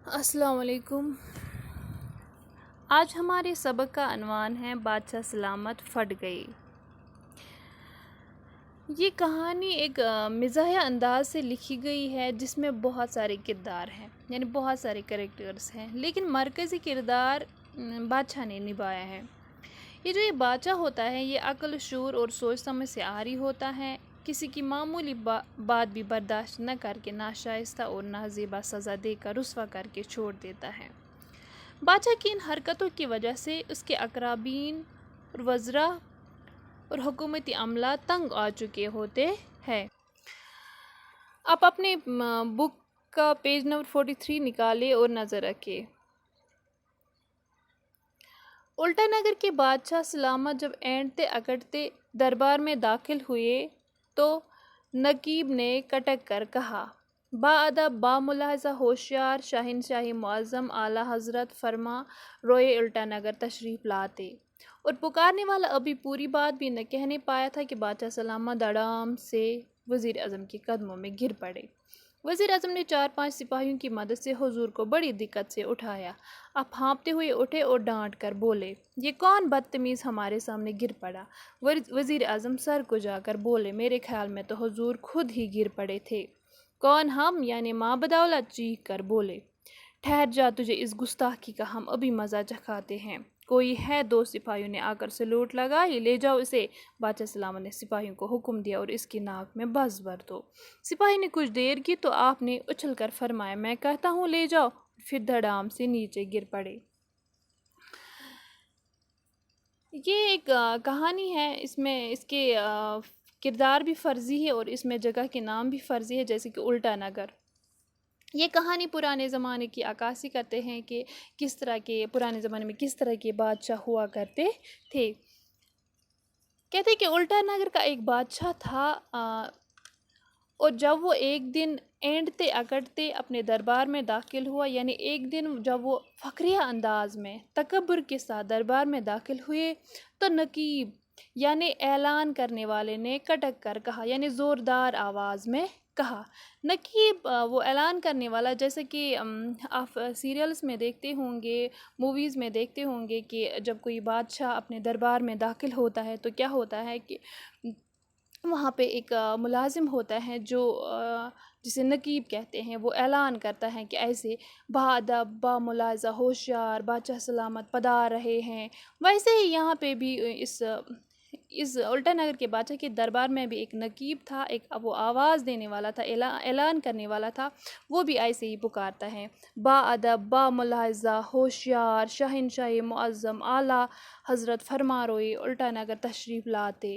السلام علیکم۔ آج ہمارے سبق کا عنوان ہے بادشاہ سلامت پھٹ گئی۔ یہ کہانی ایک مزاحیہ انداز سے لکھی گئی ہے جس میں بہت سارے کردار ہیں، یعنی بہت سارے کریکٹرز ہیں، لیکن مرکزی کردار بادشاہ نے نبھایا ہے۔ یہ بادشاہ ہوتا ہے یہ عقل، شعور اور سوچ سمجھ سے عاری ہوتا ہے، کسی کی معمولی بات بھی برداشت نہ کر کے ناشائستہ اور نازیبا سزا دے کر رسوا کر کے چھوڑ دیتا ہے۔ بادشاہ کی ان حرکتوں کی وجہ سے اس کے اقربین اور وزراء اور حکومتی عملہ تنگ آ چکے ہوتے ہیں۔ آپ اپنے بک کا پیج نمبر 43 نکالے اور نظر رکھے۔ الٹا نگر کے بادشاہ سلامت جب اینٹتے اکڑتے دربار میں داخل ہوئے تو نقیب نے کٹک کر کہا، باادب، با ملاحظہ، ہوشیار، شہنشاہ معظم، اعلیٰ حضرت فرما روئے الٹا نگر تشریف لاتے۔ اور پکارنے والا ابھی پوری بات بھی نہ کہنے پایا تھا کہ بادشاہ سلامت دھڑام سے وزیر اعظم کے قدموں میں گر پڑے۔ وزیر اعظم نے 4-5 سپاہیوں کی مدد سے حضور کو بڑی دقت سے اٹھایا۔ آپ ہانپتے ہوئے اٹھے اور ڈانٹ کر بولے، یہ کون بدتمیز ہمارے سامنے گر پڑا؟ وزیر اعظم سر کو جا کر بولے، میرے خیال میں تو حضور خود ہی گر پڑے تھے۔ کون؟ ہم؟ یعنی ماں بدولت؟ چیخ کر بولے، ٹھہر جا، تجھے اس گستاخی کا ہم ابھی مزہ چکھاتے ہیں۔ کوئی ہے؟ 2 سپاہیوں نے آ کر سلوٹ لگائی، لے جاؤ اسے۔ بادشاہ سلامت نے سپاہیوں کو حکم دیا اور اس کی ناک میں بس بھر دو۔ سپاہی نے کچھ دیر کی تو آپ نے اچھل کر فرمایا، میں کہتا ہوں لے جاؤ، پھر دھڑام سے نیچے گر پڑے۔ یہ ایک کہانی ہے، اس میں اس کے کردار بھی فرضی ہے اور اس میں جگہ کے نام بھی فرضی ہے، جیسے کہ الٹا نگر۔ یہ کہانی پرانے زمانے کی عکاسی کرتے ہیں کہ کس طرح کے پرانے زمانے میں کس طرح کے بادشاہ ہوا کرتے تھے۔ کہتے ہیں کہ الٹا نگر کا ایک بادشاہ تھا اور جب وہ ایک دن اینٹتے اکڑتے اپنے دربار میں داخل ہوا، یعنی ایک دن جب وہ فخریہ انداز میں تکبر کے ساتھ دربار میں داخل ہوئے تو نقیب یعنی اعلان کرنے والے نے کٹک کر کہا، یعنی زوردار آواز میں کہا۔ نقیب وہ اعلان کرنے والا، جیسے کہ آپ سیریلز میں دیکھتے ہوں گے، موویز میں دیکھتے ہوں گے کہ جب کوئی بادشاہ اپنے دربار میں داخل ہوتا ہے تو کیا ہوتا ہے کہ وہاں پہ ایک ملازم ہوتا ہے جو جسے نقیب کہتے ہیں، وہ اعلان کرتا ہے کہ ایسے باادب، با ملاحظہ، ہوشیار بادشاہ سلامت پدار رہے ہیں۔ ویسے ہی یہاں پہ بھی اس الٹا نگر کے بادشاہ کے دربار میں بھی ایک نقیب تھا، ایک وہ آواز دینے والا تھا، اعلان کرنے والا تھا، وہ بھی ایسے ہی پکارتا ہے، باادب، با ملاحظہ، ہوشیار، شہنشاہ معظم، اعلیٰ حضرت فرما روئے الٹا نگر تشریف لاتے۔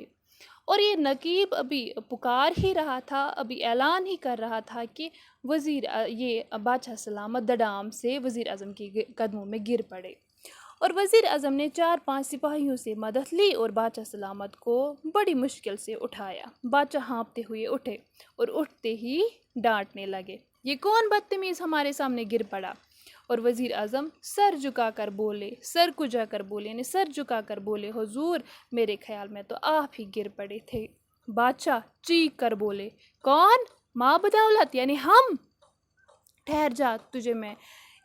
اور یہ نقیب ابھی پکار ہی رہا تھا، ابھی اعلان ہی کر رہا تھا کہ یہ بادشاہ سلامت دھڑام سے وزیر اعظم کے قدموں میں گر پڑے۔ اور وزیر اعظم نے 4-5 سپاہیوں سے مدد لی اور بادشاہ سلامت کو بڑی مشکل سے اٹھایا۔ بادشاہ ہانپتے ہوئے اٹھے اور اٹھتے ہی ڈانٹنے لگے، یہ کون بدتمیز ہمارے سامنے گر پڑا؟ اور وزیر اعظم سر جھکا کر بولے، سر کو جا کر بولے، یعنی سر جھکا کر بولے، حضور میرے خیال میں تو آپ ہی گر پڑے تھے۔ بادشاہ چیخ کر بولے، کون؟ ماں بدولت یعنی ہم؟ ٹھہر جا، تجھے میں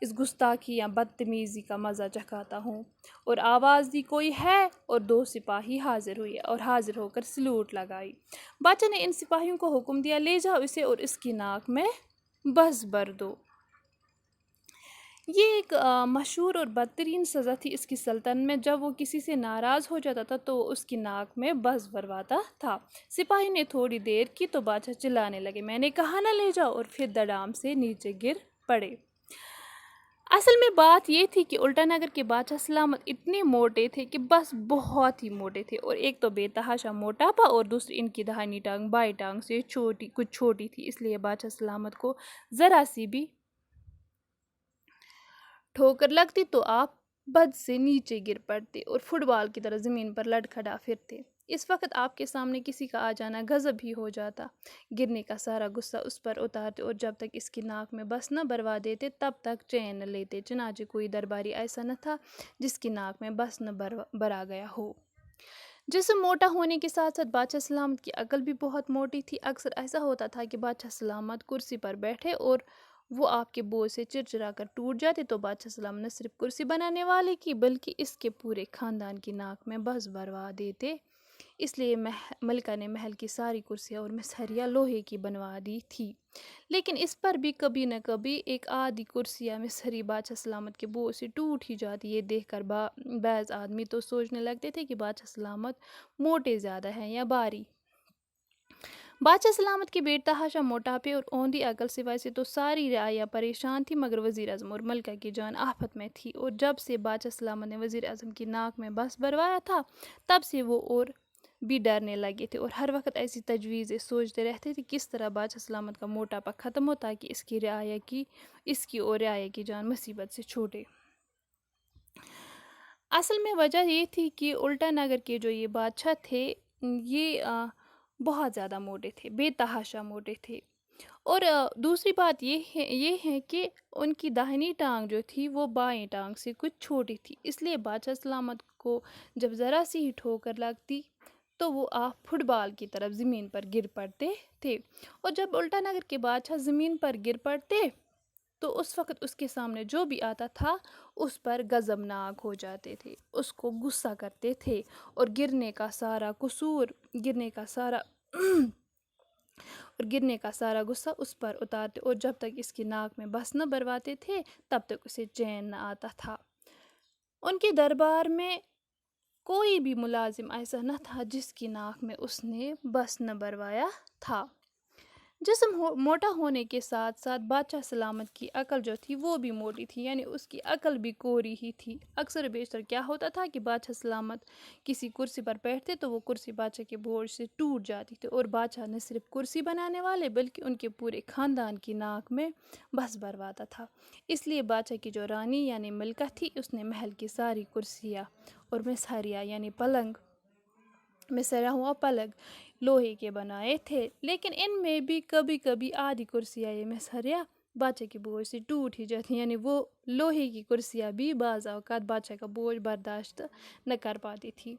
اس گستاخی یا بدتمیزی کا مزہ چکھاتا ہوں۔ اور آواز دی، کوئی ہے؟ اور 2 سپاہی حاضر ہوئے اور حاضر ہو کر سلوٹ لگائی۔ بادشاہ نے ان سپاہیوں کو حکم دیا، لے جاؤ اسے اور اس کی ناک میں بس بھر دو۔ یہ ایک مشہور اور بدترین سزا تھی اس کی سلطنت میں، جب وہ کسی سے ناراض ہو جاتا تھا تو وہ اس کی ناک میں بس بھرواتا تھا۔ سپاہی نے تھوڑی دیر کی تو بادشاہ چلانے لگے، میں نے کہا نہ لے جاؤ، اور پھر دھڑام سے نیچے گر پڑے۔ اصل میں بات یہ تھی کہ الٹا نگر کے بادشاہ سلامت اتنے موٹے تھے کہ بس بہت ہی موٹے تھے، اور ایک تو بے تحاشا موٹاپا اور دوسری ان کی داہنی ٹانگ بائیں ٹانگ سے کچھ چھوٹی تھی، اس لیے بادشاہ سلامت کو ذرا سی بھی ٹھوکر لگتی تو آپ بد سے نیچے گر پڑتے اور فٹ بال کی طرح زمین پر لڑکھڑا پھرتے۔ اس وقت آپ کے سامنے کسی کا آ جانا غضب ہی ہو جاتا، گرنے کا سارا غصہ اس پر اتارتے اور جب تک اس کی ناک میں بس نہ بھروا دیتے تب تک چین نہ لیتے، چنانچہ کوئی درباری ایسا نہ تھا جس کی ناک میں بس نہ بھرا گیا ہو۔ جسم موٹا ہونے کے ساتھ ساتھ بادشاہ سلامت کی عقل بھی بہت موٹی تھی۔ اکثر ایسا ہوتا تھا کہ بادشاہ سلامت کرسی پر بیٹھے اور وہ آپ کے بوجھ سے چرچرا کر ٹوٹ جاتے تو بادشاہ سلامت نہ صرف کرسی بنانے والے کی بلکہ اس کے پورے خاندان کی ناک میں بس بھروا دیتے۔ اس لیے ملکہ نے محل کی ساری کرسیاں اور مسہریاں لوہے کی بنوا دی تھی، لیکن اس پر بھی کبھی نہ کبھی ایک آدھی کرسیاں مسہری بادشاہ سلامت کے بوجھ سے ٹوٹ ہی جاتی۔ یہ دیکھ کر بعض آدمی تو سوچنے لگتے تھے کہ بادشاہ سلامت موٹے زیادہ ہیں یا بھاری۔ بادشاہ سلامت کے بے تحاشا موٹاپے اور اوندھی عقل سے ویسے تو ساری رعایا پریشان تھی، مگر وزیر اعظم اور ملکہ کی جان آفت میں تھی، اور جب سے بادشاہ سلامت نے وزیر اعظم کی ناک میں بس بھروایا تھا تب سے وہ اور بھی ڈرنے لگے تھے اور ہر وقت ایسی تجویزیں سوچتے رہتے تھے کس طرح بادشاہ سلامت کا موٹاپا ختم ہو تاکہ اس کی اور رعایا کی جان مصیبت سے چھوٹے۔ اصل میں وجہ یہ تھی کہ الٹا نگر کے جو یہ بادشاہ تھے یہ بہت زیادہ موٹے تھے، بے تحاشا موٹے تھے، اور دوسری بات یہ ہے کہ ان کی داہنی ٹانگ جو تھی وہ بائیں ٹانگ سے کچھ چھوٹی تھی، اس لیے بادشاہ سلامت کو جب ذرا سی ہی ٹھوکر لگتی تو وہ آپ فٹ بال کی طرف زمین پر گر پڑتے تھے، اور جب الٹا نگر کے بادشاہ زمین پر گر پڑتے تو اس وقت اس کے سامنے جو بھی آتا تھا اس پر غضبناک ہو جاتے تھے، اس کو غصہ کرتے تھے اور گرنے کا سارا غصہ اس پر اتارتے، اور جب تک اس کی ناک میں بس نہ بھرواتے تھے تب تک اسے چین نہ آتا تھا۔ ان کے دربار میں کوئی بھی ملازم ایسا نہ تھا جس کی ناک میں اس نے بس نہ بھروایا تھا۔ جسم موٹا ہونے کے ساتھ ساتھ بادشاہ سلامت کی عقل جو تھی وہ بھی موٹی تھی، یعنی اس کی عقل بھی کوری ہی تھی۔ اکثر بیشتر کیا ہوتا تھا کہ بادشاہ سلامت کسی کرسی پر بیٹھتے تو وہ کرسی بادشاہ کے بوجھ سے ٹوٹ جاتی تھی، اور بادشاہ نہ صرف کرسی بنانے والے بلکہ ان کے پورے خاندان کی ناک میں بس بھرواتا تھا۔ اس لیے بادشاہ کی جو رانی یعنی ملکہ تھی اس نے محل کی ساری کرسیاں اور مسہریاں یعنی پلنگ لوہے کے بنائے تھے، لیکن ان میں بھی کبھی کبھی آدھی کرسیاں یا مسہریاں بادشاہ کے بوجھ سے ٹوٹ ہی جاتی، یعنی وہ لوہے کی کرسیاں بھی بعض اوقات بادشاہ کا بوجھ برداشت نہ کر پاتی تھی۔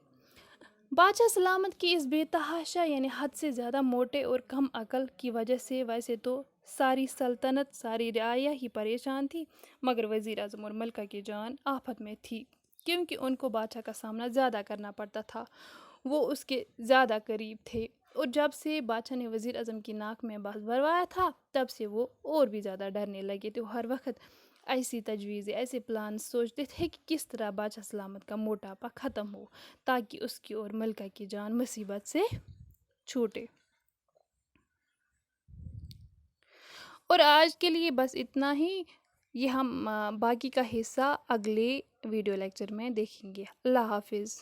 بادشاہ سلامت کی اس بے تحاشا یعنی حد سے زیادہ موٹے اور کم عقل کی وجہ سے ویسے تو ساری سلطنت، ساری رعایا ہی پریشان تھی، مگر وزیر اعظم اور ملکہ کی جان آفت میں تھی، کیونکہ ان کو بادشاہ کا سامنا زیادہ کرنا پڑتا تھا، وہ اس کے زیادہ قریب تھے، اور جب سے بادشاہ نے وزیر اعظم کی ناک میں بس بھروایا تھا تب سے وہ اور بھی زیادہ ڈرنے لگے تھے، ہر وقت ایسی تجویزیں، ایسے پلان سوچتے تھے کہ کس طرح بادشاہ سلامت کا موٹاپا ختم ہو تاکہ اس کی اور ملکہ کی جان مصیبت سے چھوٹے۔ اور آج کے لیے بس اتنا ہی، یہ ہم باقی کا حصہ اگلے ویڈیو لیکچر میں دیکھیں گے۔ اللہ حافظ۔